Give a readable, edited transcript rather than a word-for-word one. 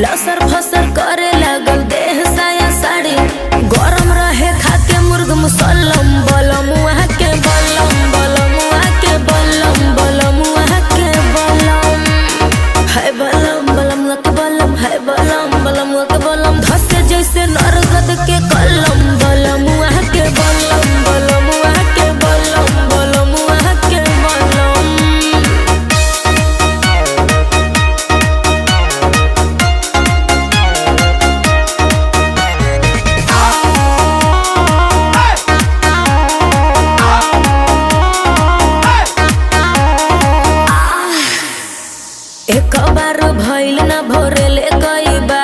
लसर फसर करे लागल देह साया साड़ी गरम रहे खाके मुर्ग मुसल्लम बलम वहाँ के बलम बलम वहाँ के बलम बलम वहाँ के बलम है बलम बलम वहाँ के बलम है बलम बलम वहाँ के बलम धसे जैसे नरगद के कलम बलम वहाँ के बलम बलम वहाँ के बलम बलम वहाँ के बलम। एक बार भइल ना भोरेले कई बार